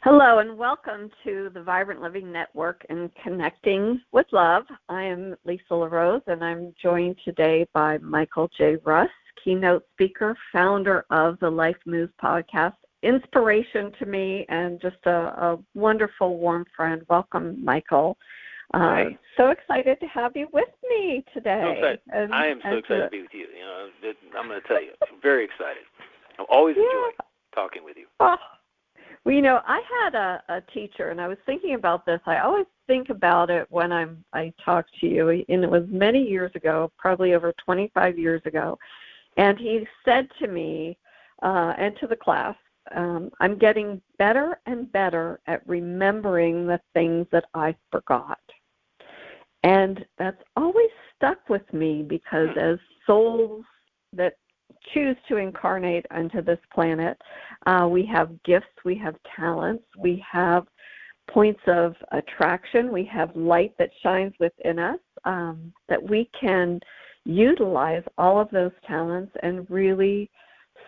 Hello and welcome to the Vibrant Living Network and Connecting with Love. I am Lisa LeRose and I'm joined today by Michael J. Russ, keynote speaker, founder of the Life Moves podcast, inspiration to me and just a wonderful, warm friend. Welcome, Michael. Hi. So excited to have you with me today. I am so excited to be with you. I'm going to tell you, I'm very excited. I always enjoy talking with you. Oh. Well, I had a teacher, and I was thinking about this. I always think about it when I talk to you, and it was many years ago, probably over 25 years ago. And he said to me and to the class, I'm getting better and better at remembering the things that I forgot. And that's always stuck with me because as souls that choose to incarnate onto this planet, we have gifts, we have talents, we have points of attraction, we have light that shines within us, that we can utilize all of those talents and really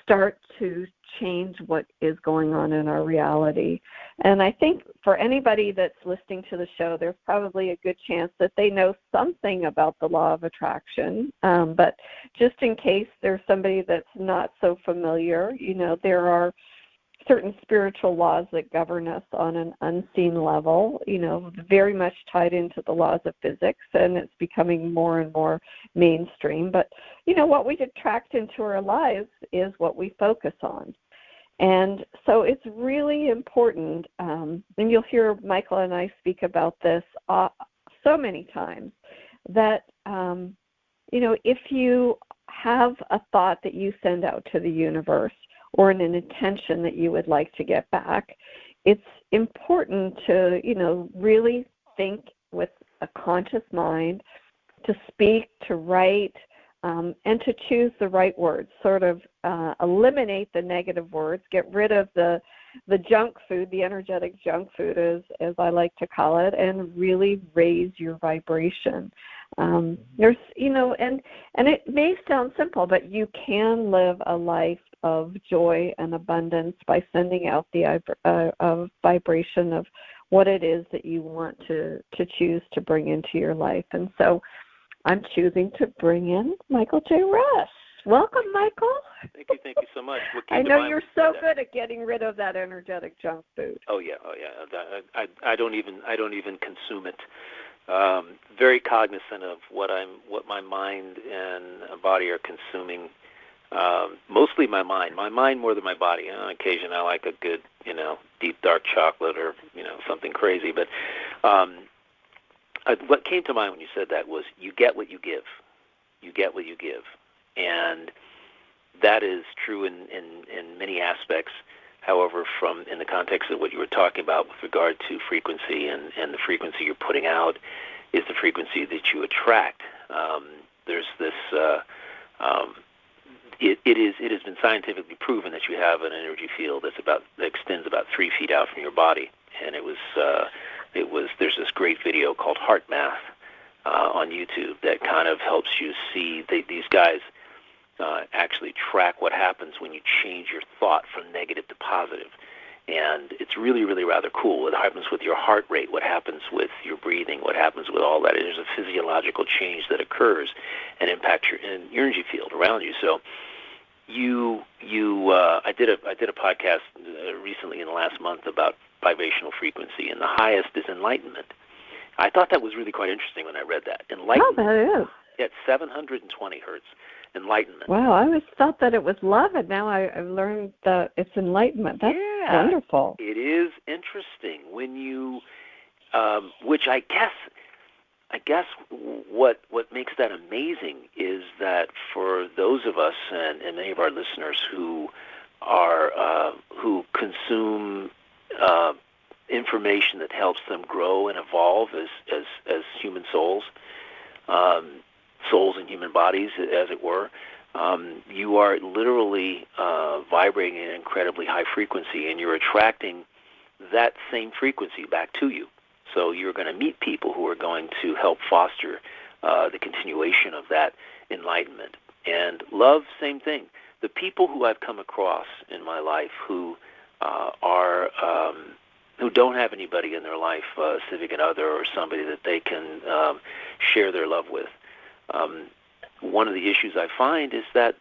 start to change what is going on in our reality. And I think for anybody that's listening to the show, there's probably a good chance that they know something about the law of attraction. But just in case there's somebody that's not so familiar, there are certain spiritual laws that govern us on an unseen level, very much tied into the laws of physics, and it's becoming more and more mainstream. But, what we attract into our lives is what we focus on. And so it's really important, and you'll hear Michael and I speak about this so many times, that, if you have a thought that you send out to the universe, or an intention that you would like to get back, it's important to, really think with a conscious mind, to speak, to write, and to choose the right words, sort of eliminate the negative words, get rid of the junk food, the energetic junk food, as I like to call it, and really raise your vibration. There's, and it may sound simple, but you can live a life of joy and abundance by sending out the vibration of what it is that you want to choose to bring into your life. And so I'm choosing to bring in Michael J. Russ. Welcome, Michael. Thank you so much. I know you're so good at getting rid of that energetic junk food. Oh yeah. I don't even consume it. Very cognizant of what my mind and body are consuming. Mostly my mind more than my body. On occasion I like a good, deep dark chocolate or, something crazy. But what came to mind when you said that was you get what you give. You get what you give. And that is true in many aspects. However, in the context of what you were talking about with regard to frequency and the frequency you're putting out is the frequency that you attract. There's this... It has been scientifically proven that you have an energy field that extends about 3 feet out from your body, and there's this great video called Heart Math on YouTube that kind of helps you see these guys actually track what happens when you change your thought from negative to positive. And it's really, really rather cool. What happens with your heart rate, what happens with your breathing, what happens with all that. There's a physiological change that occurs and impacts your energy field around you. So I did a podcast recently in the last month about vibrational frequency, and the highest is enlightenment. I thought that was really quite interesting when I read that. Enlightenment. Oh, that is. At 720 hertz. Enlightenment. Wow, I always thought that it was love, and now I've learned that it's enlightenment. That's wonderful. It is interesting when you, which I guess what makes that amazing is that for those of us and many of our listeners who consume information that helps them grow and evolve as human souls. Souls and human bodies, as it were, you are literally vibrating at an incredibly high frequency, and you're attracting that same frequency back to you. So you're going to meet people who are going to help foster the continuation of that enlightenment. And love, same thing. The people who I've come across in my life who are who don't have anybody in their life, significant other or somebody that they can share their love with. One of the issues I find is that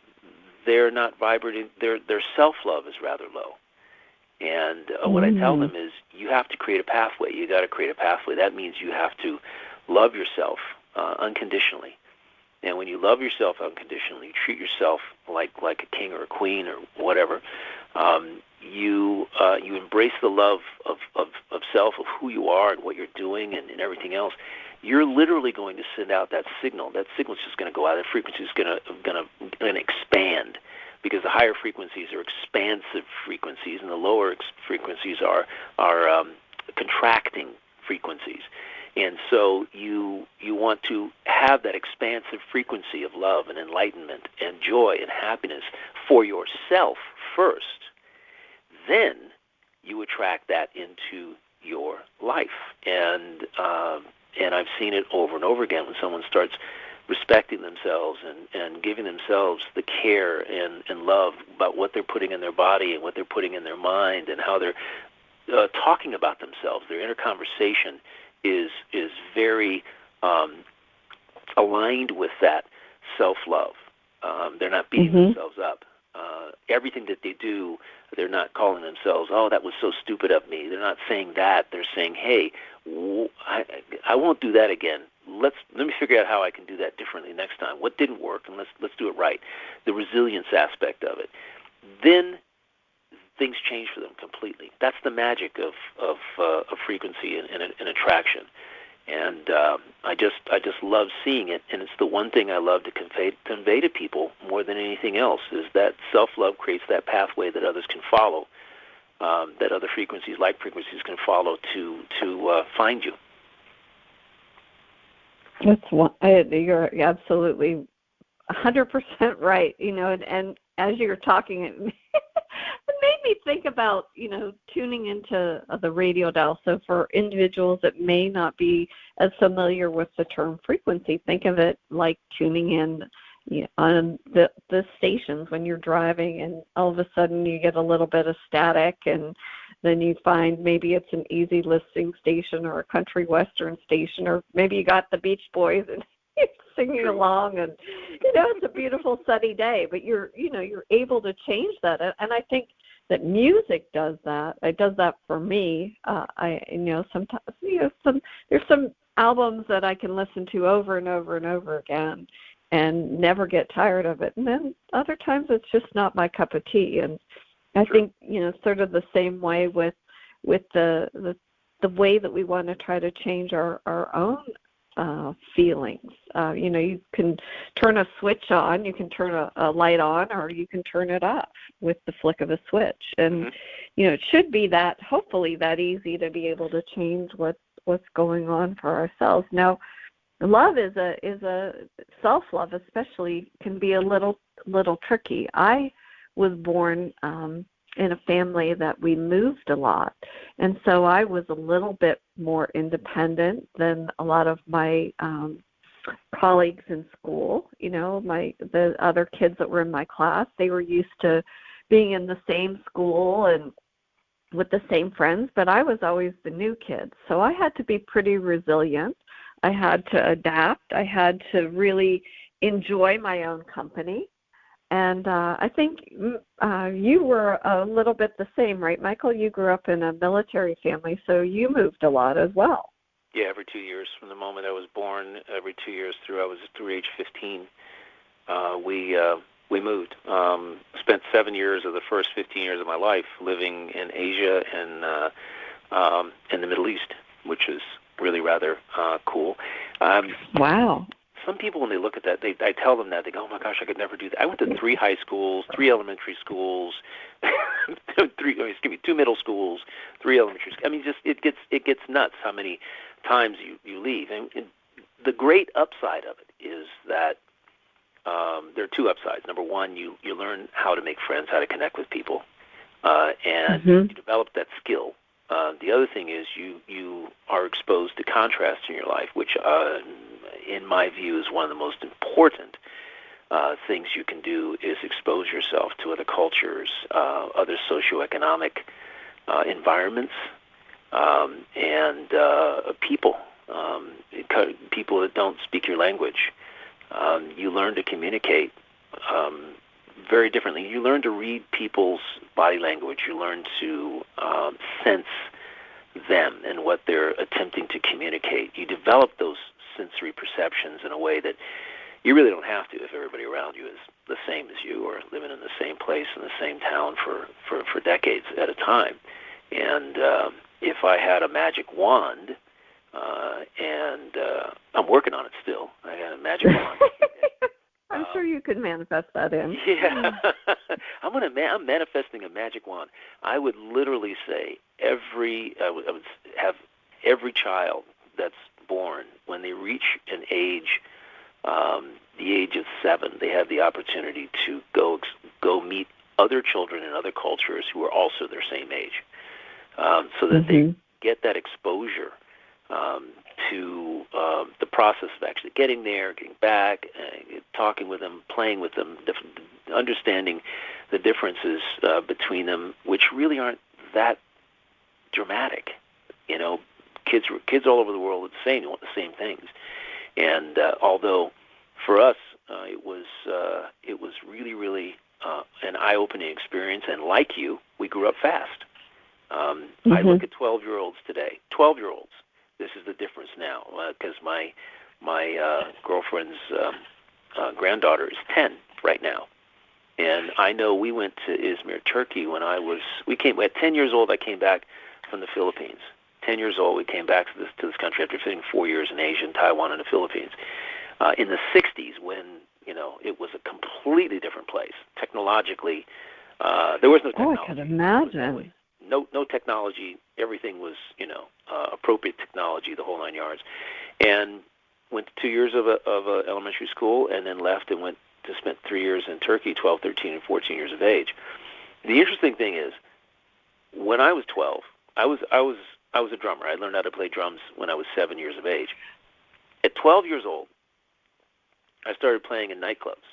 they're not vibrating. Their self-love is rather low. And what I tell them is, you have to create a pathway. You got to create a pathway. That means you have to love yourself unconditionally. And when you love yourself unconditionally, you treat yourself like a king or a queen or whatever. You embrace the love of self, of who you are and what you're doing and everything else. You're literally going to send out that signal. That signal is just going to go out. That frequency is going to expand, because the higher frequencies are expansive frequencies, and the lower frequencies are contracting frequencies. And so you want to have that expansive frequency of love and enlightenment and joy and happiness for yourself first. Then you attract that into your life. And I've seen it over and over again when someone starts respecting themselves and giving themselves the care and love about what they're putting in their body and what they're putting in their mind and how they're talking about themselves. Their inner conversation is very aligned with that self-love. They're not beating themselves up. Everything that they do, they're not calling themselves, oh, that was so stupid of me. They're not saying that. They're saying, hey, I won't do that again. Let me figure out how I can do that differently next time. What didn't work, and let's do it right. The resilience aspect of it. Then things change for them completely. That's the magic of frequency and attraction. And I just love seeing it, and it's the one thing I love to convey to people more than anything else, is that self-love creates that pathway that others can follow, that other frequencies, like frequencies, can follow to find you. You're absolutely 100% right. And as you're talking, it made me think about, tuning into the radio dial. So for individuals that may not be as familiar with the term frequency, think of it like tuning in on the stations when you're driving, and all of a sudden you get a little bit of static, and then you find maybe it's an easy listening station or a country western station, or maybe you got the Beach Boys and singing along, and it's a beautiful sunny day, but you're able to change that. And I think that music does that. It does that for me. Sometimes there's some albums that I can listen to over and over and over again and never get tired of it. And then other times it's just not my cup of tea. And I think sort of the same way with the way that we want to try to change our own feelings. You can turn a switch on, you can turn a light on, or you can turn it off with the flick of a switch. And it should be hopefully that easy to be able to change what's going on for ourselves. Now, love is a self-love especially can be a little tricky. I was born in a family that we moved a lot, and so I was a little bit more independent than a lot of my colleagues in school. The other kids that were in my class, they were used to being in the same school and with the same friends, but I was always the new kid, so I had to be pretty resilient. I had to adapt. I had to really enjoy my own company. And I think you were a little bit the same, right, Michael? You grew up in a military family, so you moved a lot as well. Yeah, every 2 years from the moment I was born, every 2 years through age 15, we moved. Spent 7 years of the first 15 years of my life living in Asia and in the Middle East, which is really rather cool. Wow. Some people, when they look at that, I tell them that, they go, oh my gosh, I could never do that. I went to 3 high schools, 3 elementary schools, 2 middle schools, 3 elementary schools. I mean, just it gets nuts how many times you leave. And the great upside of it is that there are 2 upsides. Number one, you learn how to make friends, how to connect with people, and you develop that skill. The other thing is you are exposed to contrast in your life, which in my view is one of the most important things you can do, is expose yourself to other cultures, other socioeconomic environments, and people, people that don't speak your language. You learn to communicate very differently. You learn to read people's body language. You learn to sense them and what they're attempting to communicate. You develop those sensory perceptions in a way that you really don't have to if everybody around you is the same as you or living in the same place in the same town for decades at a time. And if I had a magic wand, and I'm working on it still. I got a magic wand. I'm sure you could manifest that in. Yeah. I'm manifesting a magic wand. I would literally say I would have every child that's born, when they reach an age, the age of 7, they have the opportunity to go meet other children in other cultures who are also their same age, so that they get that exposure to the process of actually getting there, getting back, talking with them, playing with them, understanding the differences between them, which really aren't that dramatic. You know, kids all over the world are the same. They want the same things. And although for us it was really, really an eye-opening experience, and like you, we grew up fast. I look at 12-year-olds today. 12-year-olds. This is the difference now, because my girlfriend's granddaughter is 10 right now, and I know we went to Izmir, Turkey when we came at 10 years old. I came back from the Philippines. 10 years old, we came back to this country after spending 4 years in Asia, in Taiwan, and the Philippines. In the 60s, when it was a completely different place technologically, there was no technology. Oh, I can imagine. No technology. Everything was, appropriate technology, the whole 9 yards. And went to 2 years of elementary school, and then left and went to spend 3 years in Turkey, 12, 13, and 14 years of age. The interesting thing is, when I was 12, I was a drummer. I learned how to play drums when I was 7 years of age. At 12 years old, I started playing in nightclubs.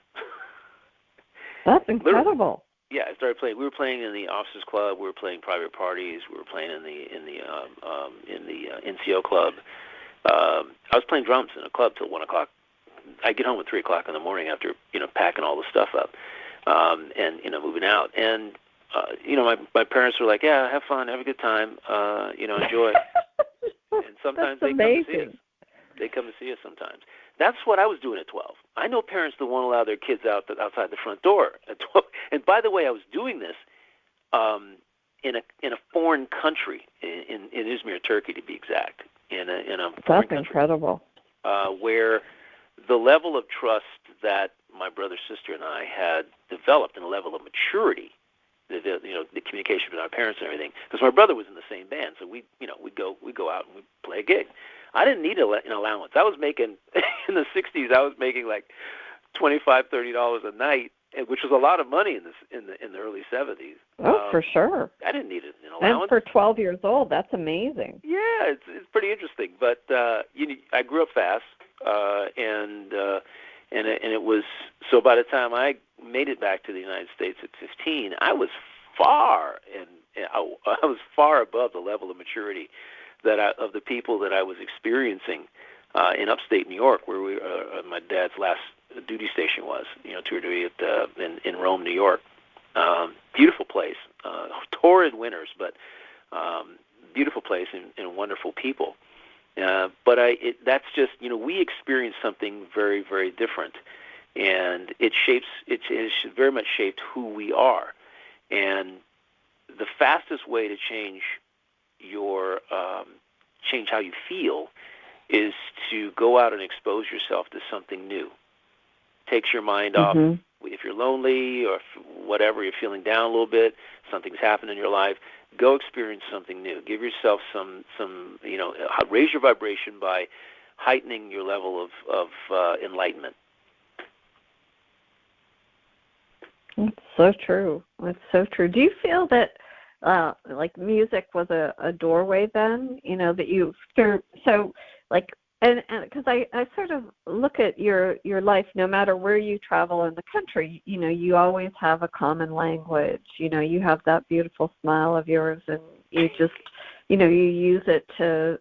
That's incredible. Yeah, I started playing. We were playing in the officers' club. We were playing private parties. We were playing in the NCO club. I was playing drums in a club till 1 o'clock. I get home at 3 o'clock in the morning after packing all the stuff up and moving out. And my parents were like, "Yeah, have fun, have a good time, enjoy." And sometimes they come to see us. They come to see us sometimes. That's what I was doing at 12. I know parents that won't allow their kids outside the front door at 12. And by the way, I was doing this in a foreign country, in Izmir, Turkey, to be exact. In a foreign country, incredible. Where the level of trust that my brother, sister, and I had developed, and a level of maturity, the communication between our parents and everything. Because my brother was in the same band, so we'd go out and we'd play a gig. I didn't need an allowance. I was making, in the 60s, I was making like $25, $30 a night, which was a lot of money in the early 70s. Oh, for sure. I didn't need an allowance. And for 12 years old, that's amazing. Yeah, it's pretty interesting. But I grew up fast, and it was, so by the time I made it back to the United States at 15, I was far above the level of maturity of the people that I was experiencing in upstate New York, where my dad's last duty station was, tour duty in Rome, New York. Beautiful place, torrid winters, but beautiful place and wonderful people. But that's just, we experienced something very, very different, and it very much shaped who we are. And the fastest way to change how you feel is to go out and expose yourself to something new. Takes your mind off. If you're lonely or whatever, you're feeling down a little bit, something's happened in your life, go experience something new. Give yourself some raise your vibration by heightening your level of enlightenment. It's so true. It's so true. Do you feel that like music was a doorway then, that you so like, and because I sort of look at your life, no matter where you travel in the country, you always have a common language. You have that beautiful smile of yours, and you just you know, you use it to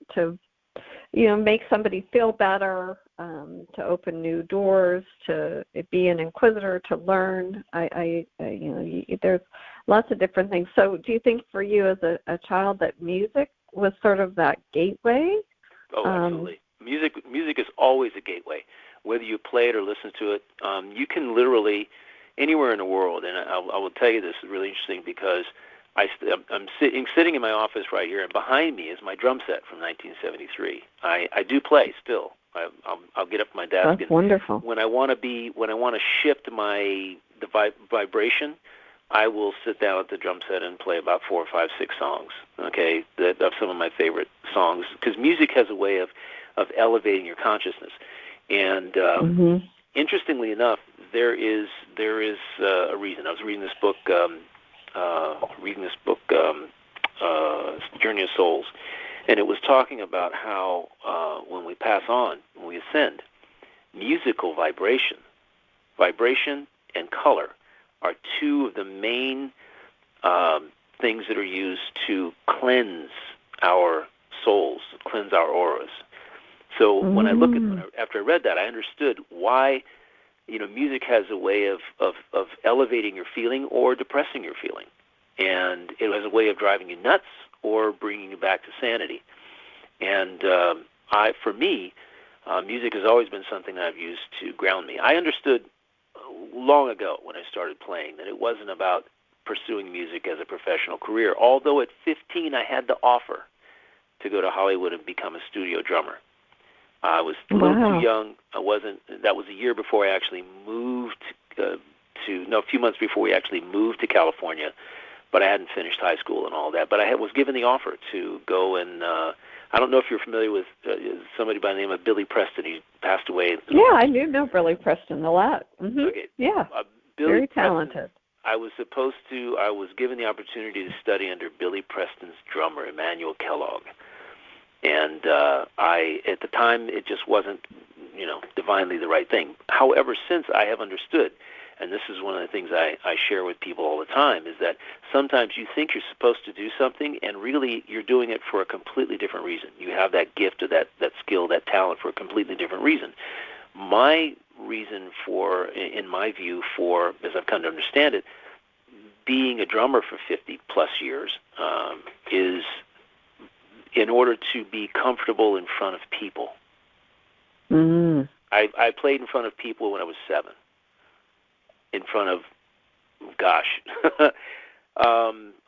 you know, make somebody feel better, to open new doors, to be an inquisitor, to learn. You know, there's lots of different things. So do you think for you as a child that music was sort of that gateway? Oh, absolutely. Music is always a gateway. Whether you play it or listen to it, you can literally, anywhere in the world, and I will tell you this is really interesting because I'm sitting in my office right here, and behind me is my drum set from 1973. I do play still. I'll get up at my desk. That's and wonderful. When I want to shift the vibration, I will sit down at the drum set and play about 4 or 5, 6 songs. Okay, of some of my favorite songs, because music has a way of elevating your consciousness. And interestingly enough, there is a reason. I was reading this book. Journey of Souls, and it was talking about how when we pass on, when we ascend, musical vibration and color are two of the main things that are used to cleanse our souls, cleanse our auras. So when I look at, after I read that, I understood why, you know, music has a way of elevating your feeling or depressing your feeling. And it has a way of driving you nuts or bringing you back to sanity. And for me, music has always been something that I've used to ground me. I understood long ago when I started playing that it wasn't about pursuing music as a professional career, although at 15 I had the offer to go to Hollywood and become a studio drummer. I was a little too young. That was a year before I actually moved a few months before we actually moved to California, but I hadn't finished high school and all that. But I was given the offer to go and, I don't know if you're familiar with somebody by the name of Billy Preston. He passed away. Yeah, I do know Billy Preston a lot. Okay. Yeah, Billy very talented. Preston, I was given the opportunity to study under Billy Preston's drummer, Emmanuel Kellogg. And at the time, it just wasn't, you know, divinely the right thing. However, since I have understood, and this is one of the things I share with people all the time, is that sometimes you think you're supposed to do something, and really you're doing it for a completely different reason. You have that gift or that skill, that talent for a completely different reason. My reason for, in my view, for, as I've come to understand it, being a drummer for 50-plus years is in order to be comfortable in front of people. I played in front of people when I was 7. In front of,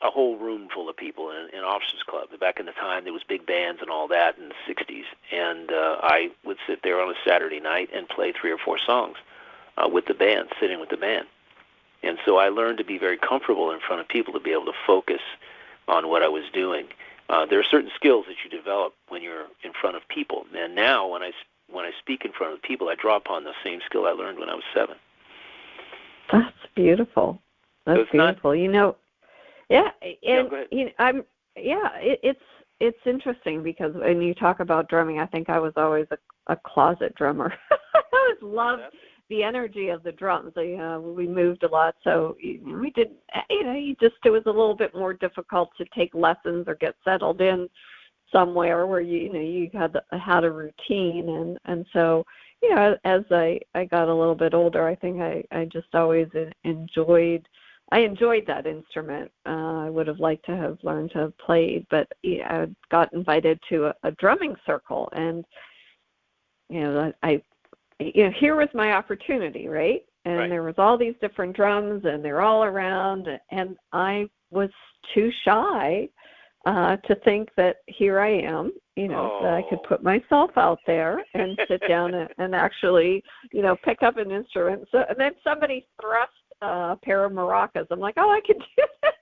a whole room full of people in Officers Club. Back in the time, there was big bands and all that in the 60s. And I would sit there on a Saturday night and play 3 or 4 songs with the band, sitting with the band. And so I learned to be very comfortable in front of people, to be able to focus on what I was doing. There are certain skills that you develop when you're in front of people. And now when I speak in front of people, I draw upon the same skill I learned when I was 7. That's beautiful. That's beautiful. You know, yeah, and go ahead. You know, it's interesting because when you talk about drumming, I think I was always a closet drummer. I always loved the energy of the drums. We moved a lot, so we did. You know, it was a little bit more difficult to take lessons or get settled in somewhere where you had a routine, and so. You know, as I got a little bit older, I think I just always enjoyed that instrument. I would have liked to have learned to have played, but I got invited to a drumming circle, and here was my opportunity, right? And there was all these different drums, and they're all around, and I was too shy to think that here I am, that I could put myself out there and sit down and actually, pick up an instrument. So, and then somebody thrust a pair of maracas. I'm like, I can do that.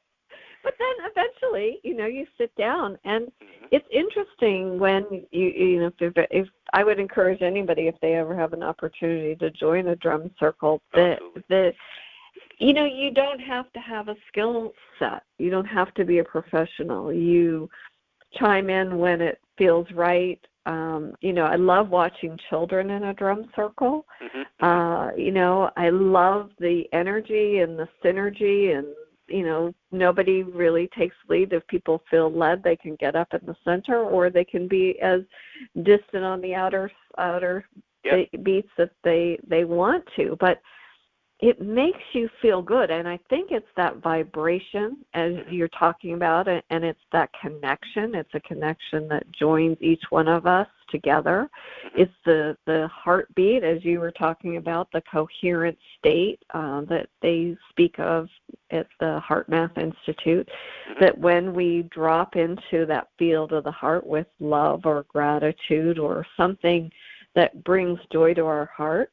But then eventually, you sit down, and it's interesting when if I would encourage anybody, if they ever have an opportunity to join a drum circle, that you don't have to have a skill set. You don't have to be a professional. You chime in when it feels right. I love watching children in a drum circle. I love the energy and the synergy and nobody really takes lead. If people feel led, they can get up in the center, or they can be as distant on the outer beats that they want to. But it makes you feel good, and I think it's that vibration as you're talking about, and it's that connection. It's a connection that joins each one of us together. It's the heartbeat, as you were talking about, the coherent state that they speak of at the HeartMath Institute, that when we drop into that field of the heart with love or gratitude or something that brings joy to our heart,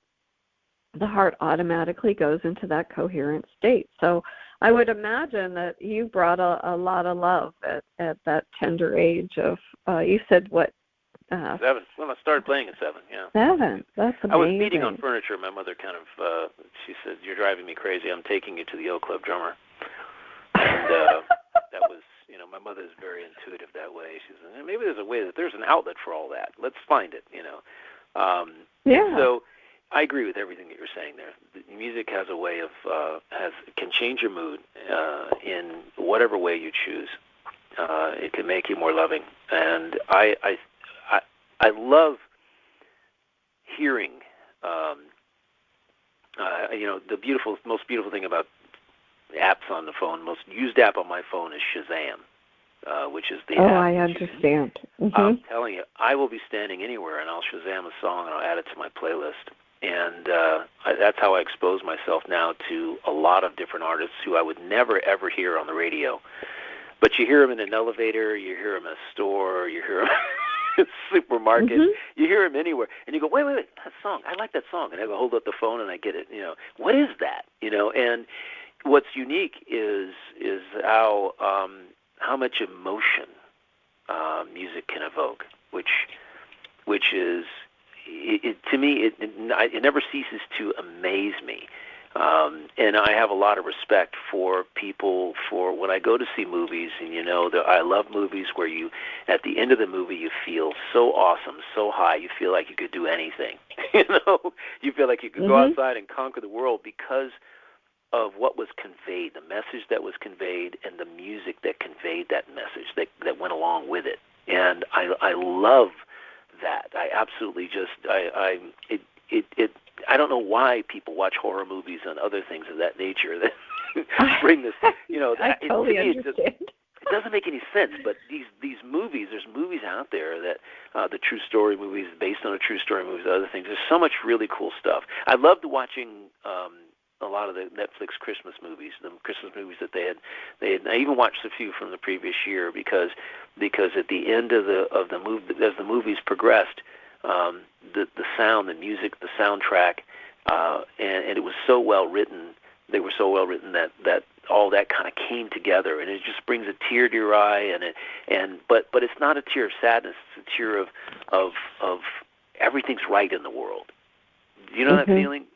the heart automatically goes into that coherent state. So I would imagine that you brought a lot of love at that tender age of, you said what? 7. Well, I started playing at 7, yeah. 7, that's amazing. I was beating on furniture. My mother kind of, she said, "You're driving me crazy. I'm taking you to the Oak Club drummer." And that was, my mother is very intuitive that way. She said, maybe there's a way that there's an outlet for all that. Let's find it, Yeah. So I agree with everything that you're saying there. The music has a way of can change your mood in whatever way you choose. It can make you more loving, and I love hearing. The most beautiful thing about apps on the phone, most used app on my phone is Shazam, which is the app. I understand. I'm telling you, I will be standing anywhere, and I'll Shazam a song, and I'll add it to my playlist. And that's how I expose myself now to a lot of different artists who I would never, ever hear on the radio. But you hear them in an elevator, you hear them in a store, you hear them in a supermarket, you hear them anywhere. And you go, wait, that song, I like that song. And I go hold up the phone and I get it. What is that? And what's unique is how much emotion music can evoke, which is, to me, it never ceases to amaze me. And I have a lot of respect for people for when I go to see movies, and I love movies where you, at the end of the movie, you feel so awesome, so high, you feel like you could do anything. You feel like you could go outside and conquer the world because of what was conveyed, the message that was conveyed, and the music that conveyed that message that went along with it. And I love that. I absolutely just I don't know why people watch horror movies and other things of that nature that bring this. I totally understand. It doesn't make any sense. But these movies, there's movies out there that the true story movies based on a true story movies, other things. There's so much really cool stuff. I loved watching a lot of the Netflix Christmas movies, the Christmas movies that they had. I even watched a few from the previous year because at the end of the movie, as the movies progressed, the sound, the music, the soundtrack, and it was so well written. They were so well written that all that kind of came together, and it just brings a tear to your eye. But it's not a tear of sadness. It's a tear of everything's right in the world. Do you know that feeling?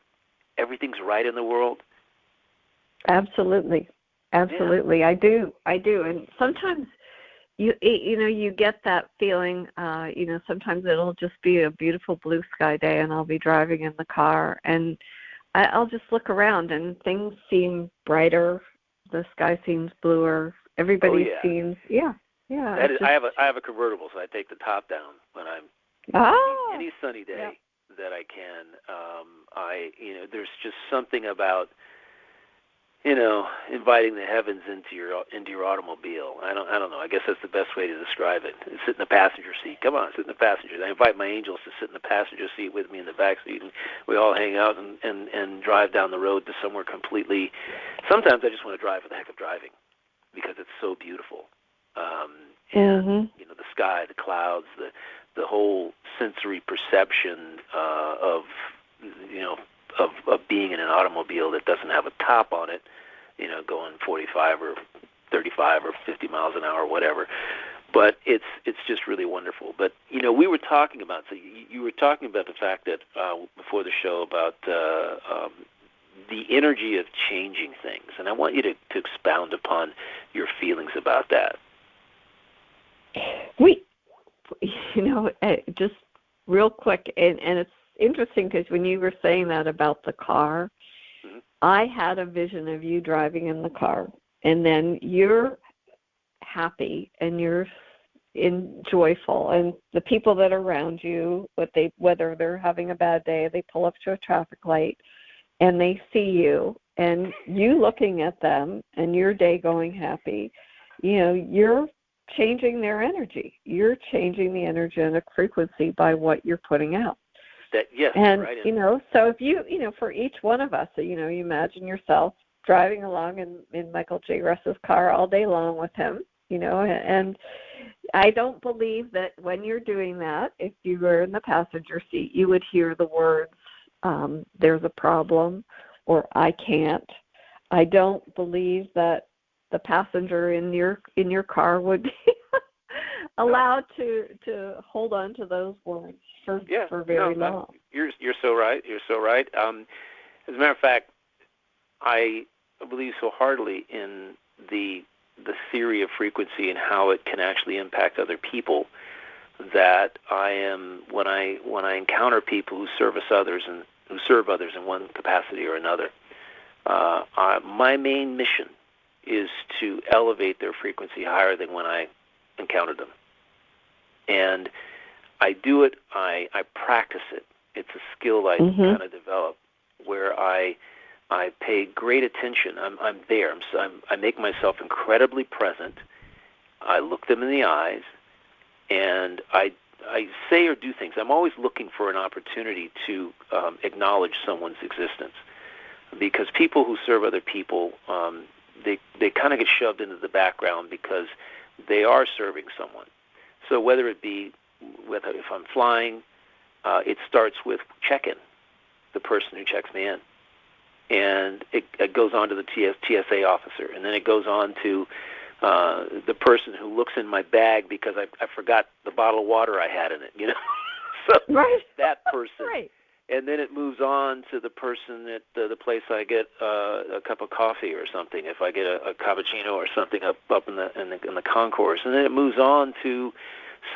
Everything's right in the world. Absolutely. Yeah. I do. And sometimes you get that feeling. Sometimes it'll just be a beautiful blue sky day, and I'll be driving in the car, and I'll just look around, and things seem brighter. The sky seems bluer. Everybody seems yeah. I have a convertible, so I take the top down when I'm any sunny day that I can. There's just something about inviting the heavens into your automobile. I don't know. I guess that's the best way to describe it. Sit in the passenger seat. Come on, sit in the passenger. I invite my angels to sit in the passenger seat with me in the back seat, and we all hang out and drive down the road to somewhere completely. Sometimes I just want to drive for the heck of driving because it's so beautiful. The sky, the clouds, the whole sensory perception of being in an automobile that doesn't have a top on it, going 45 or 35 or 50 miles an hour, whatever. But it's just really wonderful. But we were talking about, so you were talking about the fact that before the show about the energy of changing things, and I want you to expound upon your feelings about that. Just real quick, and it's interesting because when you were saying that about the car, I had a vision of you driving in the car, and then you're happy and you're joyful, and the people that are around you, whether they're having a bad day, they pull up to a traffic light and they see you and you looking at them and your day going happy, you're changing their energy. You're changing the energetic frequency by what you're putting out. Yes, and right. So if you for each one of us, you imagine yourself driving along in Michael J. Russ's car all day long with him, and I don't believe that when you're doing that, if you were in the passenger seat, you would hear the words, there's a problem, or I can't. I don't believe that the passenger in your car would be allowed to hold on to those words for very long. You're so right. You're so right. As a matter of fact, I believe so heartily in the theory of frequency and how it can actually impact other people, that I am, when I encounter people who service others and who serve others in one capacity or another, my main mission is to elevate their frequency higher than when I encountered them. And I do it, I practice it. It's a skill I kind of develop, where I pay great attention. I'm there. I make myself incredibly present. I look them in the eyes, and I say or do things. I'm always looking for an opportunity to acknowledge someone's existence, because people who serve other people, they kind of get shoved into the background because they are serving someone. So whether it be if I'm flying, it starts with check-in, the person who checks me in. And it goes on to the TSA officer, and then it goes on to the person who looks in my bag because I forgot the bottle of water I had in it, So that person. Right. And then it moves on to the person at the place I get a cup of coffee or something, if I get a cappuccino or something up in the concourse. And then it moves on to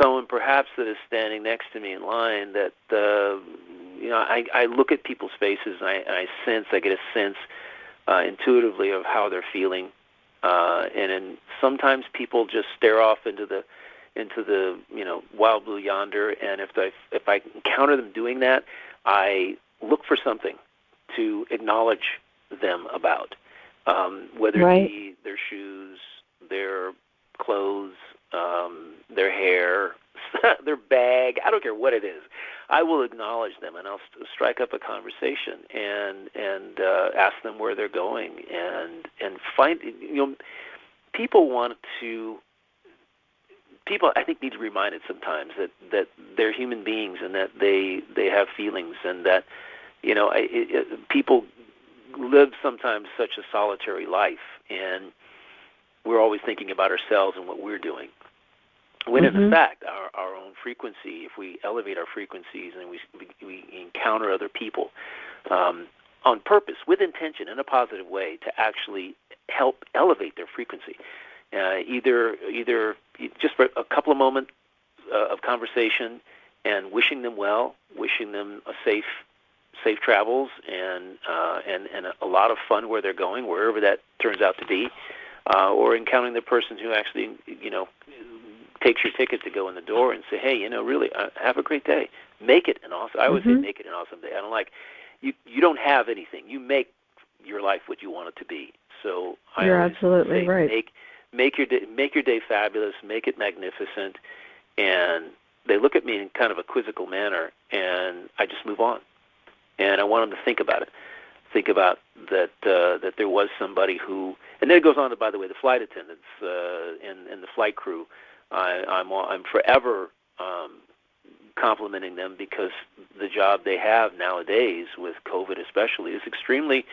someone perhaps that is standing next to me in line that, I look at people's faces and I get a sense intuitively of how they're feeling. And sometimes people just stare off into the wild blue yonder. And if I encounter them doing that, I look for something to acknowledge them about, whether it be their shoes, their clothes, their hair, their bag. I don't care what it is. I will acknowledge them, and I'll strike up a conversation and ask them where they're going, and find, people I think need to be reminded sometimes that they're human beings and that they have feelings, and that people live sometimes such a solitary life, and we're always thinking about ourselves and what we're doing. When in fact, our own frequency, if we elevate our frequencies and we encounter other people on purpose, with intention, in a positive way, to actually help elevate their frequency, either just for a couple of moments of conversation and wishing them well, wishing them a safe travels, and a lot of fun where they're going, wherever that turns out to be, or encountering the person who actually takes your ticket to go in the door and say, hey, really, have a great day. Make it an awesome. I always say, make it an awesome day. I don't like you don't have anything. You make your life what you want it to be. So you're absolutely right. Make your day fabulous. Make it magnificent. And they look at me in kind of a quizzical manner, and I just move on. And I want them to think about it. Think about that there was somebody who, and then it goes on to, by the way, the flight attendants and the flight crew. I'm forever complimenting them, because the job they have nowadays, with COVID especially, is extremely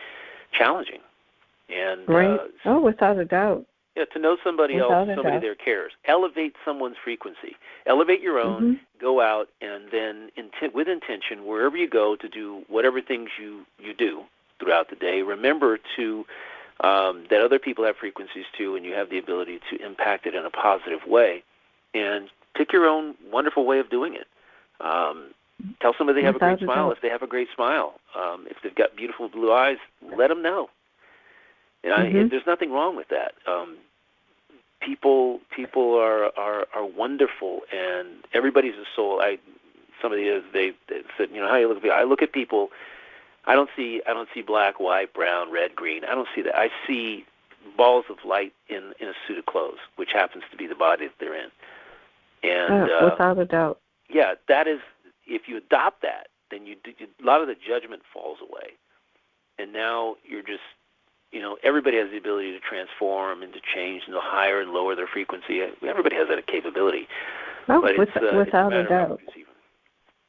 challenging. And without a doubt. Yeah, to know somebody else, somebody there cares. Elevate someone's frequency. Elevate your own. Go out, and then with intention, wherever you go, to do whatever things you do throughout the day, remember to that other people have frequencies too, and you have the ability to impact it in a positive way. And pick your own wonderful way of doing it. Tell somebody they have a great smile if they have a great smile. If they've got beautiful blue eyes, let them know. And there's nothing wrong with that. People are wonderful, and everybody's a soul. Somebody they said, how you look at people. I look at people. I don't see black, white, brown, red, green. I don't see that. I see balls of light in a suit of clothes, which happens to be the body that they're in. And without a doubt. Yeah, that is. If you adopt that, then a lot of the judgment falls away, and now you're just. Everybody has the ability to transform and to change and to higher and lower their frequency. Everybody has that capability. Oh, but without a doubt.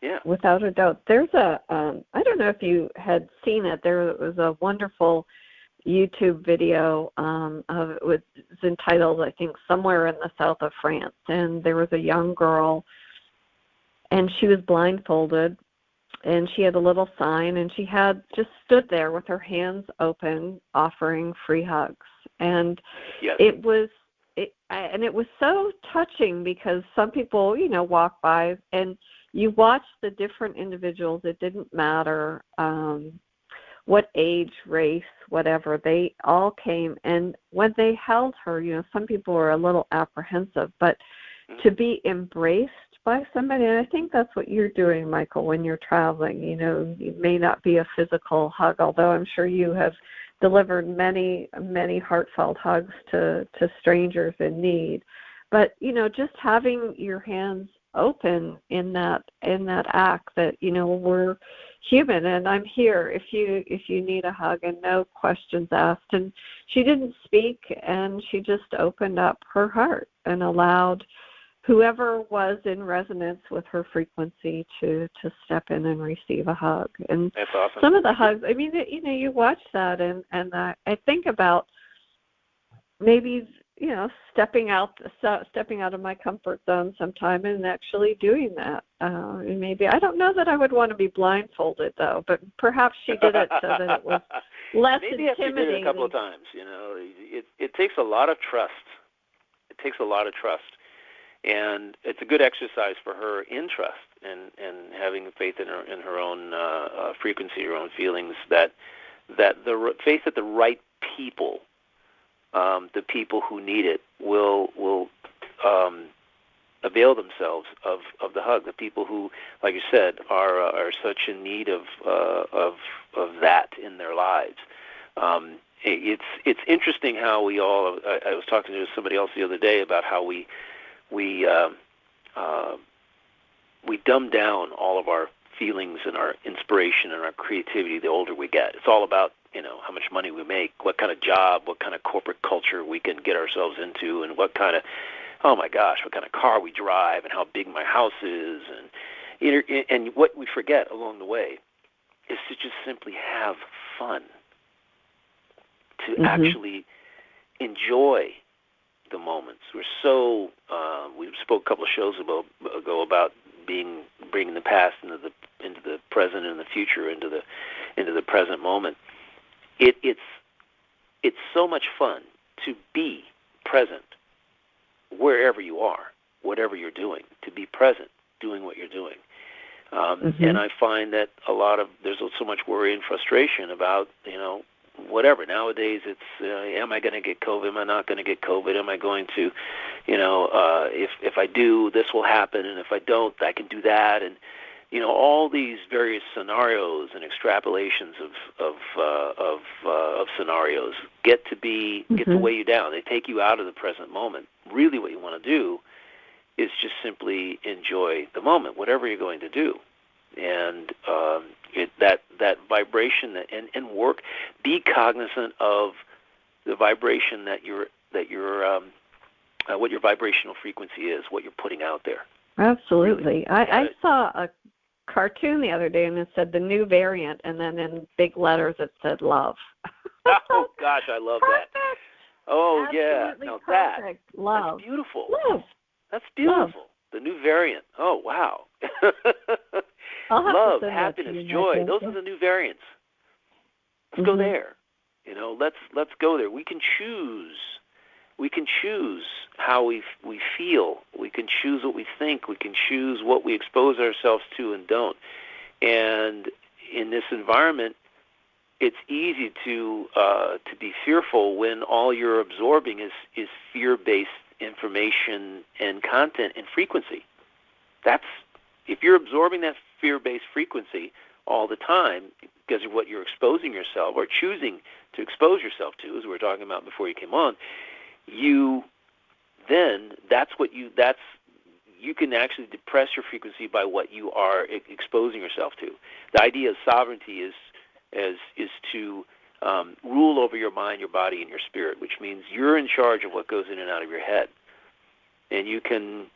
Yeah. Without a doubt. There's I don't know if you had seen it. There was a wonderful YouTube video it was entitled, I think, Somewhere in the South of France. And there was a young girl, and she was blindfolded. And she had a little sign, and she had just stood there with her hands open, offering free hugs. And yes. it was so touching because some people, walk by, and you watch the different individuals. It didn't matter what age, race, whatever. They all came, and when they held her, some people were a little apprehensive, but to be embraced by somebody, and I think that's what you're doing, Michael, when you're traveling. It may not be a physical hug, although I'm sure you have delivered many, many heartfelt hugs to strangers in need. But, just having your hands open in that act that, we're human, and I'm here if you need a hug, and no questions asked. And she didn't speak, and she just opened up her heart and allowed whoever was in resonance with her frequency to step in and receive a hug. And that's awesome. Some of the hugs, you watch that, and I think about maybe, stepping out of my comfort zone sometime and actually doing that. And maybe, I don't know that I would want to be blindfolded, though, but perhaps she did it so that it was less maybe intimidating. Maybe after you did it a couple of times, it takes a lot of trust. It takes a lot of trust. And it's a good exercise for her in trust and having faith in her own frequency, her own feelings. That the faith that the right people, the people who need it, will avail themselves of the hug. The people who, like you said, are such in need of that in their lives. It's interesting how we all. I was talking to somebody else the other day about how we dumb down all of our feelings and our inspiration and our creativity the older we get. It's all about, how much money we make, what kind of job, what kind of corporate culture we can get ourselves into, and what kind of, what kind of car we drive, and how big my house is. And what we forget along the way is to just simply have fun, to actually enjoy the moments. We're so we spoke a couple of shows ago about bringing the past into the present and the future into the present moment. It's so much fun to be present wherever you are, whatever you're doing, to be present doing what you're doing. And I find that there's so much worry and frustration about whatever. Nowadays it's am I going to get COVID? Am I not going to get COVID? Am I going to, if I do, this will happen, and if I don't, I can do that, and all these various scenarios and extrapolations of scenarios get to weigh you down. They take you out of the present moment. Really, what you want to do is just simply enjoy the moment, whatever you're going to do, and that vibration and work. Be cognizant of the vibration that what your vibrational frequency is, what you're putting out there. Absolutely. Really. I saw a cartoon the other day, and it said the new variant, and then in big letters it said love. Oh gosh, I love perfect. that. Oh Absolutely yeah, no, perfect. Love. That's beautiful. Love. That's beautiful. Love. The new variant. Oh wow. Love, happiness, joy. Those are the new variants. Let's go there. Let's go there. We can choose. We can choose how we feel. We can choose what we think. We can choose what we expose ourselves to and don't. And in this environment, it's easy to be fearful when all you're absorbing is fear-based information and content and frequency. If you're absorbing that fear-based frequency all the time because of what you're exposing yourself or choosing to expose yourself to, as we were talking about before you came on, you can actually depress your frequency by what you are exposing yourself to. The idea of sovereignty is to rule over your mind, your body, and your spirit, which means you're in charge of what goes in and out of your head. And you can,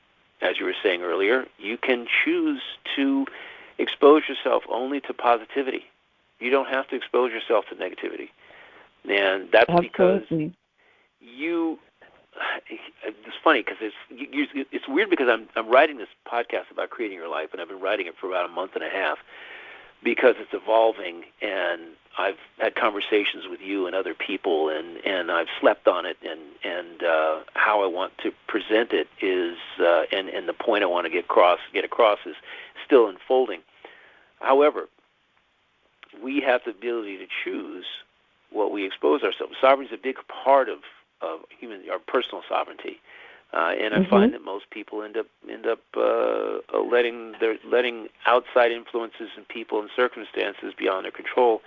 as you were saying earlier, you can choose to expose yourself only to positivity. You don't have to expose yourself to negativity. And that's Absolutely. because it's funny because it's weird because I'm writing this podcast about creating your life, and I've been writing it for about a month and a half because it's evolving, and I've had conversations with you and other people, and I've slept on it, and how I want to present it is, and the point I want to get across is still unfolding. However, we have the ability to choose what we expose ourselves. Sovereignty is a big part of our personal sovereignty, and I find that most people end up letting outside influences and people and circumstances beyond their control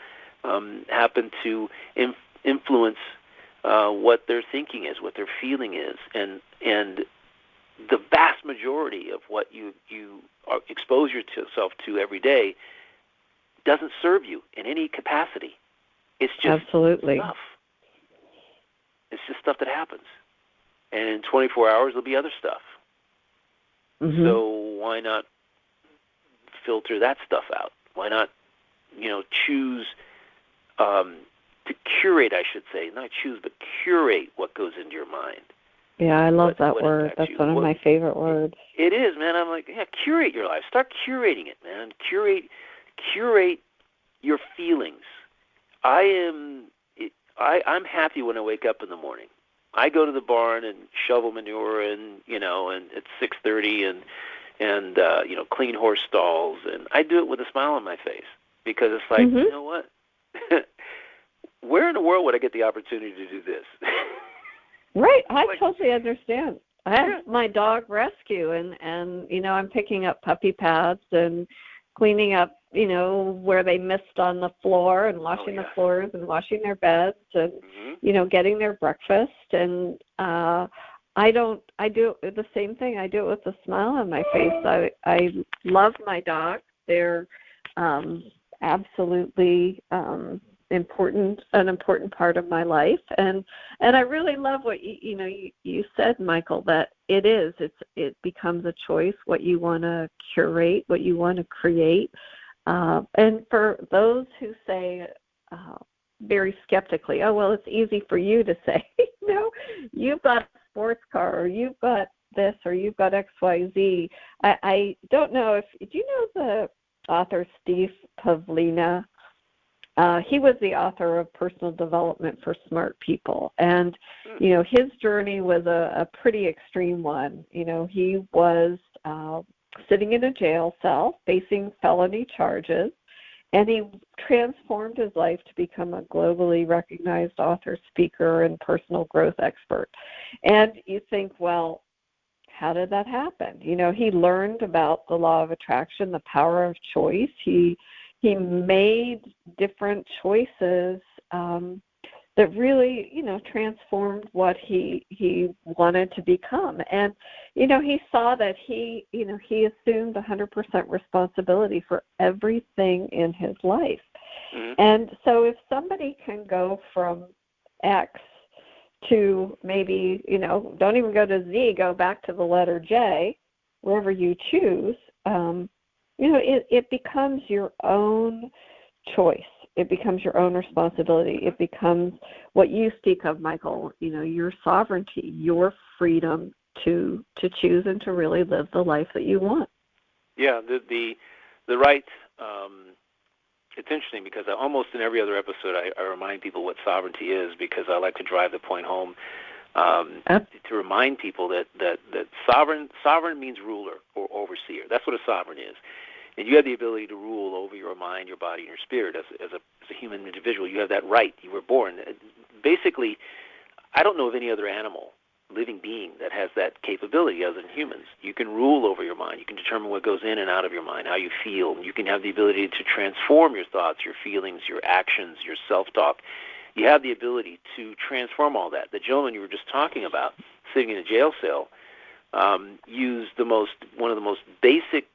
happen to influence what their thinking is, what their feeling is, and the vast majority of what you expose yourself to every day doesn't serve you in any capacity. It's just stuff. It's just stuff that happens. And in 24 hours, there'll be other stuff. So why not filter that stuff out? Why not, choose to curate, I should say, not choose, but curate what goes into your mind. Yeah, I love that word. That's one of my favorite words. It is, man. I'm like, curate your life. Start curating it, man. Curate your feelings. I'm happy when I wake up in the morning. I go to the barn and shovel manure and it's 6:30 and clean horse stalls, and I do it with a smile on my face because it's like, you know what? Where in the world would I get the opportunity to do this? Right, I totally understand. I have my dog rescue, and I'm picking up puppy pads and cleaning up, where they missed on the floor and washing the floors and washing their beds and, getting their breakfast. And I do the same thing. I do it with a smile on my face. I love my dogs. They're absolutely an important part of my life. And I really love what you said, Michael, that it becomes a choice what you want to curate, what you want to create. And for those who say very skeptically, oh, well, it's easy for you to say, you've got a sports car, or you've got this, or you've got XYZ. I don't know do you know the author Steve Pavlina? He was the author of Personal Development for Smart People. And, his journey was a pretty extreme one. He was sitting in a jail cell facing felony charges, and he transformed his life to become a globally recognized author, speaker, and personal growth expert. And you think, well, how did that happen? He learned about the law of attraction, the power of choice. He made different choices that really, transformed what he wanted to become. And, he saw that he assumed 100% responsibility for everything in his life. And so if somebody can go from X to maybe, don't even go to Z, go back to the letter J, wherever you choose, it becomes your own choice. It becomes your own responsibility. It becomes what you speak of, Michael, your sovereignty, your freedom to choose and to really live the life that you want. Yeah, the right, it's interesting because almost in every other episode I remind people what sovereignty is, because I like to drive the point home to remind people that sovereign means ruler or overseer. That's what a sovereign is. And you have the ability to rule over your mind, your body, and your spirit as a human individual. You have that right. You were born. Basically, I don't know of any other animal, living being, that has that capability other than humans. You can rule over your mind. You can determine what goes in and out of your mind, how you feel. You can have the ability to transform your thoughts, your feelings, your actions, your self-talk. You have the ability to transform all that. The gentleman you were just talking about, sitting in a jail cell, used one of the most basic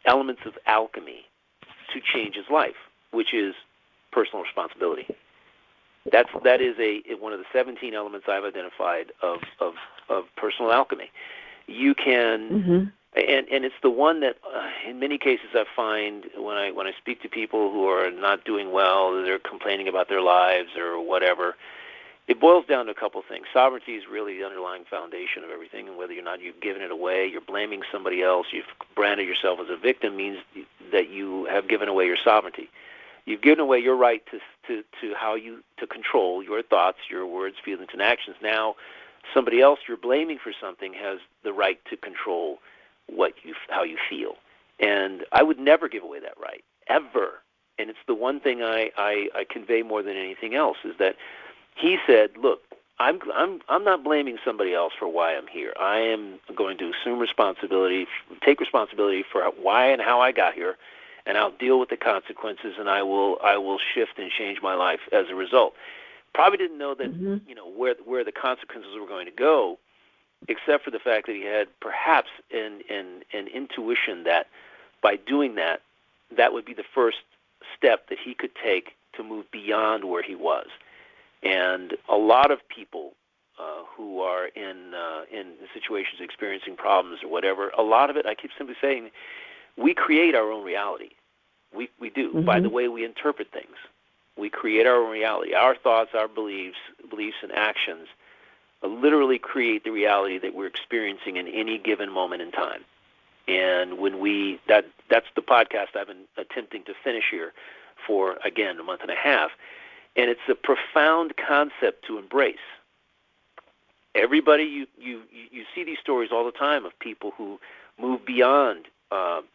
elements of alchemy to change his life, which is personal responsibility. That is one of the 17 elements I've identified of personal alchemy. You can, and it's the one that in many cases I find when I speak to people who are not doing well, they're complaining about their lives or whatever. It boils down to a couple things. Sovereignty is really the underlying foundation of everything, and whether or not you've given it away, you're blaming somebody else, you've branded yourself as a victim, means that you have given away your sovereignty. You've given away your right to control your thoughts, your words, feelings, and actions. Now, somebody else you're blaming for something has the right to control how you feel. And I would never give away that right, ever. And it's the one thing I convey more than anything else, is that he said, look, I'm not blaming somebody else for why I'm here. I am going to assume responsibility, take responsibility for why and how I got here, and I'll deal with the consequences, and I will shift and change my life as a result. Probably didn't know that where the consequences were going to go, except for the fact that he had perhaps an intuition that by doing that, that would be the first step that he could take to move beyond where he was. And a lot of people who are in situations experiencing problems or whatever, a lot of it, I keep simply saying, we create our own reality. We do, by the way we interpret things. We create our own reality. Our thoughts, our beliefs and actions literally create the reality that we're experiencing in any given moment in time. And when that's the podcast I've been attempting to finish here for, again, a month and a half. And it's a profound concept to embrace. Everybody, you see these stories all the time of people who move beyond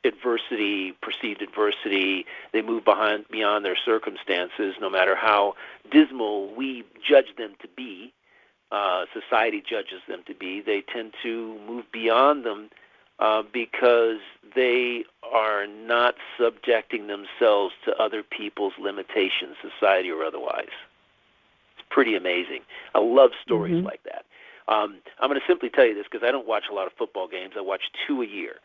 adversity, perceived adversity. They move beyond their circumstances, no matter how dismal we judge them to be, society judges them to be. They tend to move beyond them because they are not subjecting themselves to other people's limitations, society or otherwise. It's pretty amazing. I love stories like that. I'm going to simply tell you this because I don't watch a lot of football games. I watch 2 a year.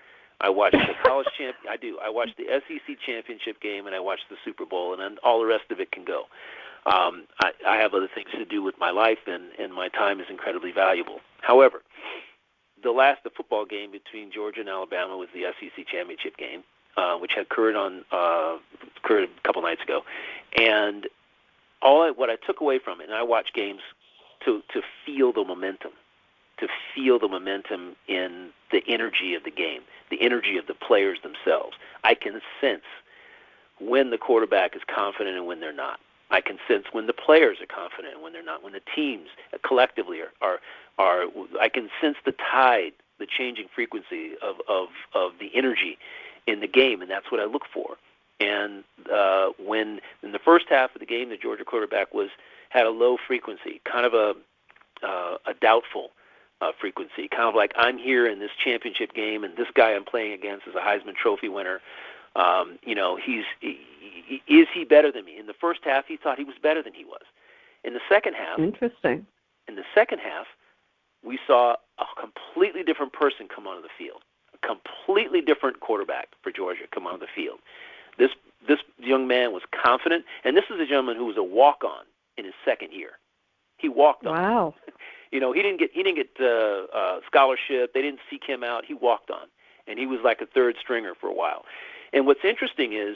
I watch the college I do. I watch the SEC championship game, and I watch the Super Bowl, and then all the rest of it can go. I have other things to do with my life, and my time is incredibly valuable. However, the football game between Georgia and Alabama was the SEC championship game, which had occurred a couple nights ago, and what I took away from it, and I watch games to feel the momentum. To feel the momentum in the energy of the game, the energy of the players themselves. I can sense when the quarterback is confident and when they're not. I can sense when the players are confident and when they're not, when the teams collectively are I can sense the tide, the changing frequency of the energy in the game, and that's what I look for. And when in the first half of the game, the Georgia quarterback had a low frequency, kind of a doubtful frequency, kind of like I'm here in this championship game, and this guy I'm playing against is a Heisman Trophy winner. Is he better than me? In the first half, he thought he was better than he was. In the second half, interesting. In the second half, we saw a completely different person come onto the field, a completely different quarterback for Georgia come onto the field. This young man was confident, and this is a gentleman who was a walk-on in his second year. He walked on. Wow. He didn't get scholarship. They didn't seek him out. He walked on, and he was like a third stringer for a while. And what's interesting is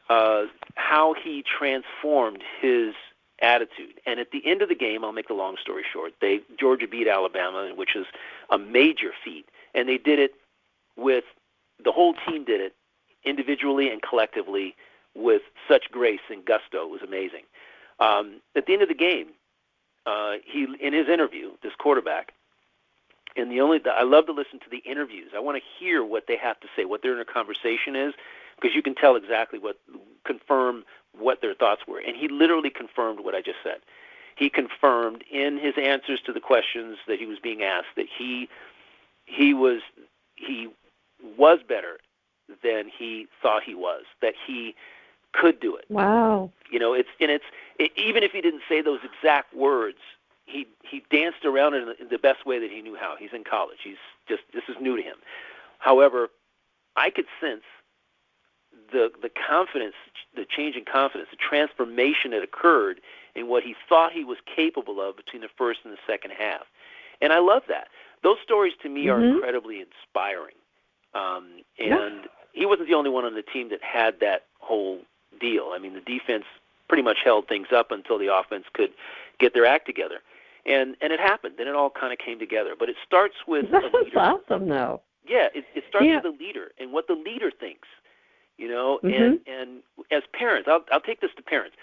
how he transformed his attitude. And at the end of the game, I'll make the long story short, Georgia beat Alabama, which is a major feat, and they did it the whole team did it individually and collectively with such grace and gusto. It was amazing. At the end of the game, he, in his interview, this quarterback, and I love to listen to the interviews. I want to hear what they have to say, what their inner conversation is because you can tell exactly confirm what their thoughts were. And he literally confirmed what I just said. He confirmed in his answers to the questions that he was being asked that he was better than he thought he was, that he could do it. Wow. Even if he didn't say those exact words, he danced around it in the best way that he knew how. He's in college. This is new to him. However, I could sense the confidence, the change in confidence, the transformation that occurred in what he thought he was capable of between the first and the second half. And I love that. Those stories to me are incredibly inspiring. And he wasn't the only one on the team that had that whole deal. I mean, the defense pretty much held things up until the offense could get their act together. And it happened. Then it all kind of came together. But it starts with a leader. That's awesome, though. Yeah, it starts with a leader and what the leader thinks, and as parents, I'll take this to parents.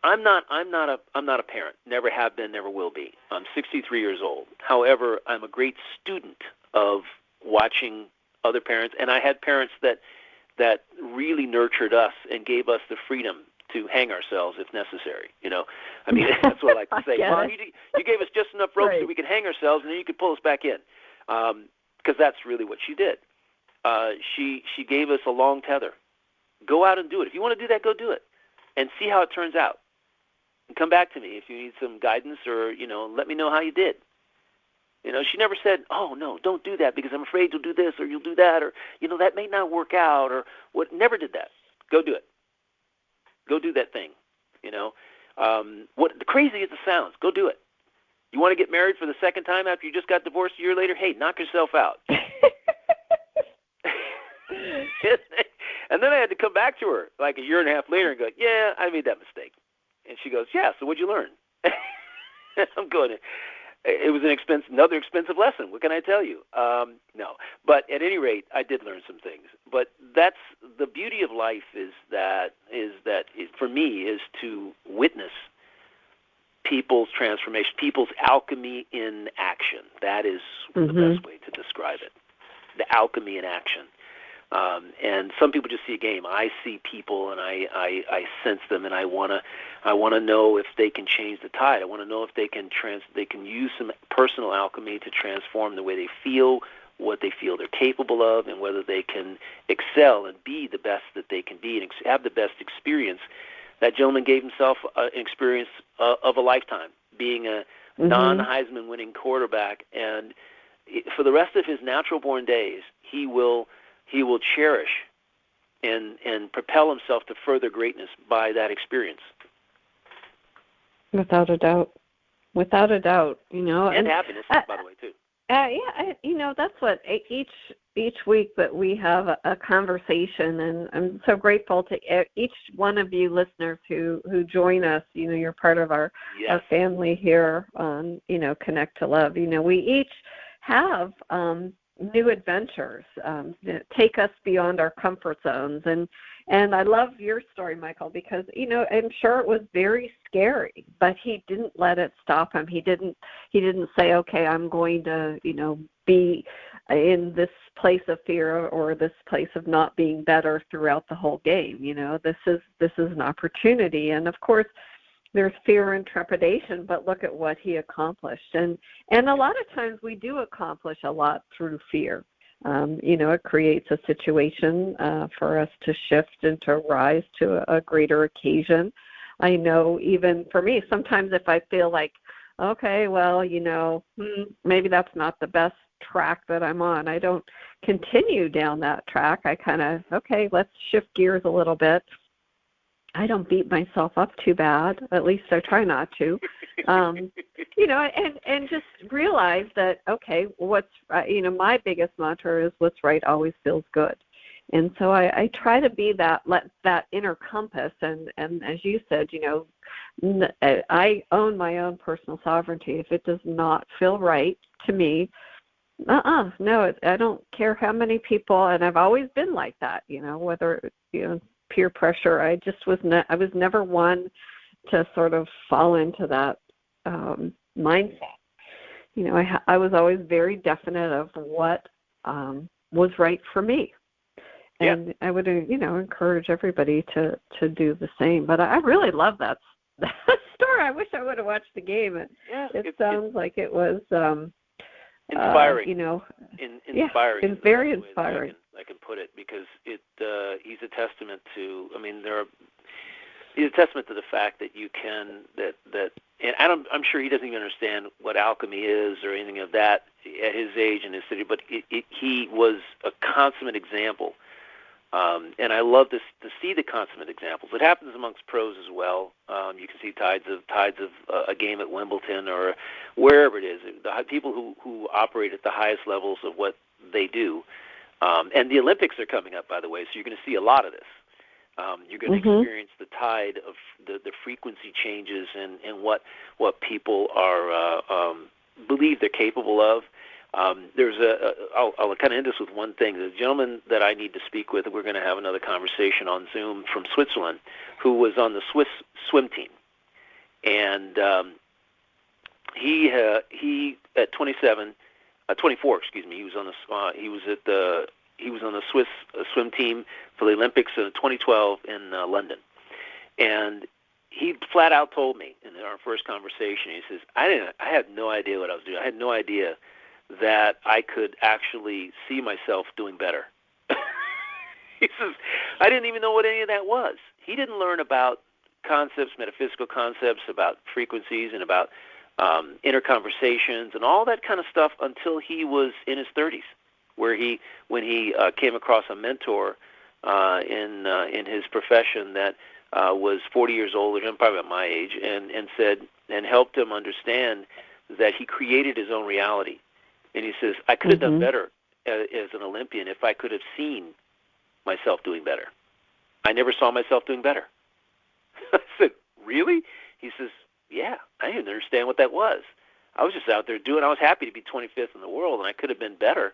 I'm not a parent. Never have been, never will be. I'm 63 years old. However, I'm a great student of watching other parents, and I had parents that really nurtured us and gave us the freedom to hang ourselves if necessary. I mean, that's what I like to say. Mom, you gave us just enough rope so we could hang ourselves, and then you could pull us back in. Because that's really what she did. She gave us a long tether. Go out and do it. If you want to do that, go do it, and see how it turns out. And come back to me if you need some guidance, or let me know how you did. She never said, "Oh no, don't do that because I'm afraid you'll do this or you'll do that, or that may not work out," or what. Never did that. Go do it. Go do that thing. What crazy as it sounds, go do it. You want to get married for the second time after you just got divorced a year later? Hey, knock yourself out. And then I had to come back to her like a year and a half later and go, yeah, I made that mistake. And she goes, yeah, so what'd you learn? I'm going, it was another expensive lesson. What can I tell you? No. But at any rate, I did learn some things. But that's the beauty of life is that for me, is to witness people's transformation, people's alchemy in action. That is the best way to describe it. The alchemy in action. And some people just see a game. I see people, and I sense them, and I want to know if they can change the tide. I want to know if they can use some personal alchemy to transform the way they feel, what they feel they're capable of, and whether they can excel and be the best that they can be and have the best experience. That gentleman gave himself an experience of a lifetime, being a non-Heisman winning quarterback, and for the rest of his natural-born days, he will cherish and propel himself to further greatness by that experience. Without a doubt. And happiness, by the way, too. That's what each week that we have a conversation, and I'm so grateful to each one of you listeners who join us. You're part of our family here on, Connect to Love. We each have new adventures that take us beyond our comfort zones. And I love your story, Michael, because, I'm sure it was very scary, but he didn't let it stop him. He didn't say, okay, I'm going to, be in this place of fear or this place of not being better throughout the whole game. This is an opportunity. And of course, there's fear and trepidation, but look at what he accomplished. And a lot of times we do accomplish a lot through fear. It creates a situation for us to shift and to rise to a greater occasion. I know even for me, sometimes if I feel like, okay, well, maybe that's not the best track that I'm on, I don't continue down that track. I kind of, okay, let's shift gears a little bit. I don't beat myself up too bad. At least I try not to. And just realize that, okay, what's, my biggest mantra is what's right always feels good. And so I try to be that inner compass. And as you said, I own my own personal sovereignty. If it does not feel right to me, no, I don't care how many people, and I've always been like that, whether, peer pressure. I was never one to sort of fall into that mindset. I was always very definite of what was right for me. And I would, encourage everybody to do the same. But I really love that story. I wish I would have watched the game. It sounds like it was inspiring. Inspiring. It's very inspiring. I can put it, because he's a testament to. I mean, he's a testament to the fact that you can and I'm sure he doesn't even understand what alchemy is or anything of that at his age and his city, but he was a consummate example. And I love to see the consummate examples. It happens amongst pros as well. You can see tides of a game at Wimbledon or wherever it is. The people who operate at the highest levels of what they do. And the Olympics are coming up, by the way, so you're going to see a lot of this. You're going to experience the tide of the frequency changes and what people are believe they're capable of. I'll kind of end this with one thing. The gentleman that I need to speak with, we're going to have another conversation on Zoom, from Switzerland, who was on the Swiss swim team, and he at 24, excuse me, he was on the Swiss swim team for the Olympics in 2012 in London, and he flat out told me in our first conversation, he says, I had no idea what I was doing. I had no idea that I could actually see myself doing better. He says, I didn't even know what any of that was. He didn't learn about concepts, metaphysical concepts, about frequencies and about inner conversations and all that kind of stuff until he was in his 30s, when he came across a mentor in his profession that was 40 years older, probably about my age, and said, and helped him understand that he created his own reality. And he says, I could have done better as an Olympian if I could have seen myself doing better. I never saw myself doing better. I said, really? He says, yeah, I didn't understand what that was. I was just out there I was happy to be 25th in the world, and I could have been better.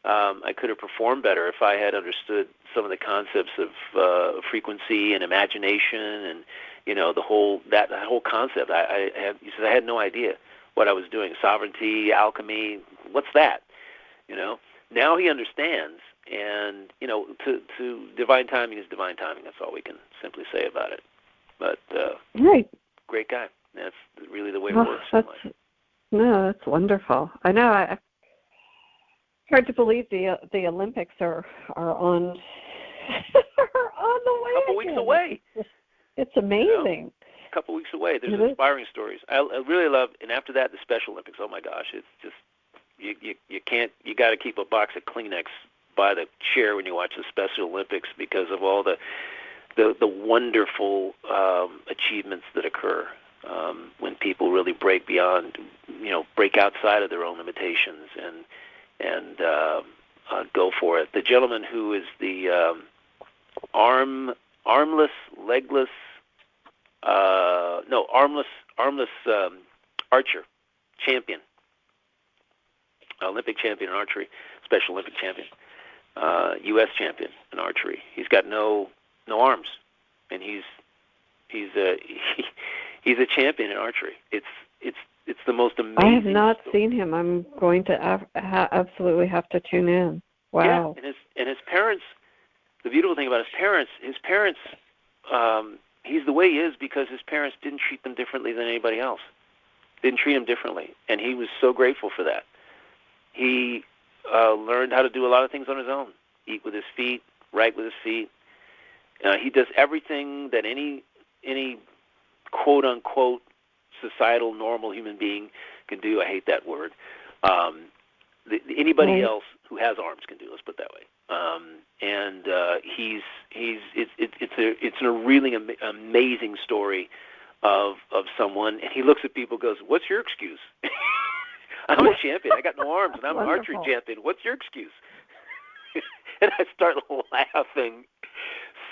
I could have performed better if I had understood some of the concepts of frequency and imagination and, the whole concept. He says, I had no idea what I was doing. Sovereignty, alchemy, what's that? Now he understands, and to divine timing is divine timing. That's all we can simply say about it. But right, great guy. That's really the way it works. That's wonderful. I know. Hard to believe the Olympics are on on the way. A couple weeks away. It's amazing. A couple weeks away. There's inspiring stories. I really love, and after that, the Special Olympics. Oh my gosh, it's just you can't. You got to keep a box of Kleenex by the chair when you watch the Special Olympics because of all the wonderful achievements that occur when people really break beyond, break outside of their own limitations and go for it. The gentleman who is the armless, legless, armless archer champion, Olympic champion in archery, Special Olympic champion, U.S. champion in archery. He's got no arms, and he's a champion in archery. It's the most amazing. I have not seen him. I'm going to absolutely have to tune in. Wow. Yeah, and his parents. The beautiful thing about his parents, he's the way he is because his parents didn't treat them differently than anybody else. Didn't treat him differently, and he was so grateful for that. He learned how to do a lot of things on his own. Eat with his feet, write with his feet. He does everything that any quote unquote societal normal human being can do. I hate that word. Anybody else who has arms can do. Let's put it that way. It's a really amazing story of someone. And he looks at people and goes, "What's your excuse?" I'm a champion. I got no arms, and I'm an archery champion. What's your excuse? And I start laughing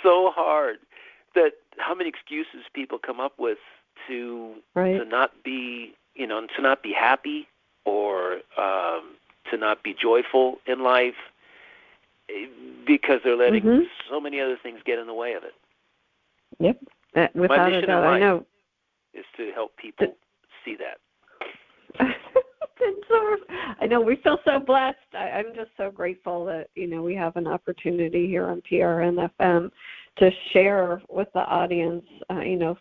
so hard that how many excuses people come up with to not be, to not be happy or to not be joyful in life because they're letting so many other things get in the way of it. Yep, without a doubt. I know. Is to help people see that. I know we feel so blessed. I'm just so grateful that, we have an opportunity here on PRN FM to share with the audience,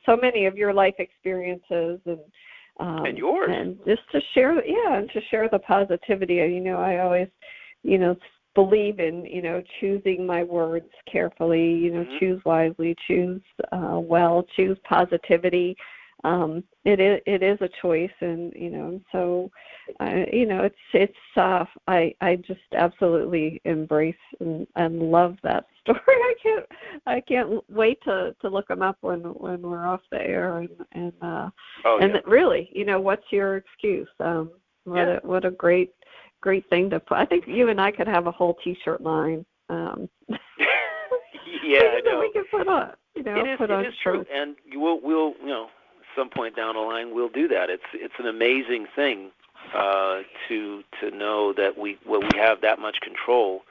so many of your life experiences and yours. And just to share, and to share the positivity. I always, believe in, choosing my words carefully, choose wisely, choose well, choose positivity. It is a choice, and so I just absolutely embrace and love that story. I can't wait to look them up when we're off the air, and really, what's your excuse? What a great thing to put. I think you and I could have a whole T-shirt line. Yeah, I know. We can put on, it is true, and we'll some point down the line we'll do that. It's an amazing thing to know that we have that much control.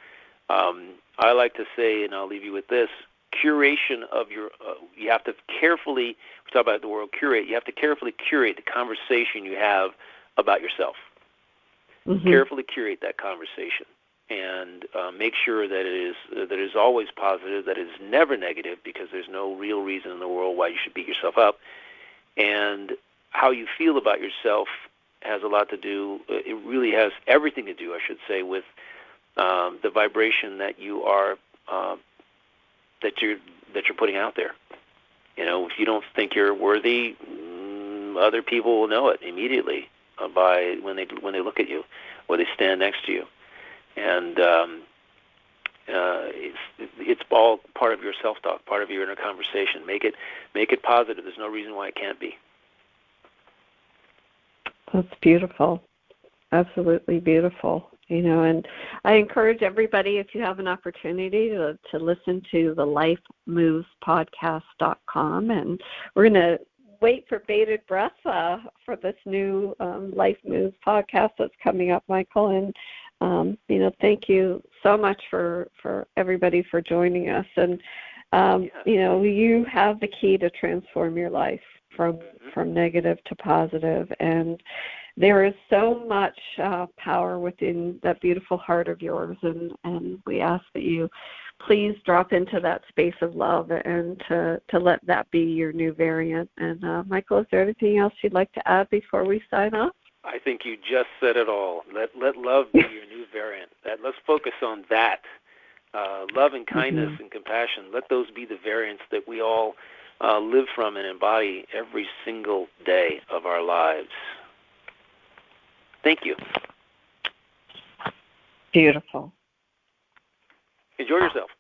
I like to say, and I'll leave you with this: curation of your. You have to carefully. We talk about the word curate. You have to carefully curate the conversation you have about yourself. Mm-hmm. Carefully curate that conversation, and make sure that it is always positive. That it is never negative, because there's no real reason in the world why you should beat yourself up. And how you feel about yourself has a lot to do. It really has everything to do, I should say, with the vibration that you are that you're putting out there. If you don't think you're worthy, other people will know it immediately by when they look at you or they stand next to you. And it's all part of your self-talk, part of your inner conversation. Make it positive. There's no reason why it can't be. That's beautiful. Absolutely beautiful. And I encourage everybody, if you have an opportunity, to listen to the lifemovespodcast.com. And we're going to wait for bated breath for this new Life Moves podcast that's coming up, Michael. And thank you so much for everybody for joining us. And, you have the key to transform your life from negative to positive. And there is so much power within that beautiful heart of yours. And we ask that you please drop into that space of love and to let that be your new variant. And, Michael, is there anything else you'd like to add before we sign off? I think you just said it all. Let love be your new variant. Let's focus on that. Love and kindness and compassion. Let those be the variants that we all live from and embody every single day of our lives. Thank you. Beautiful. Enjoy yourself.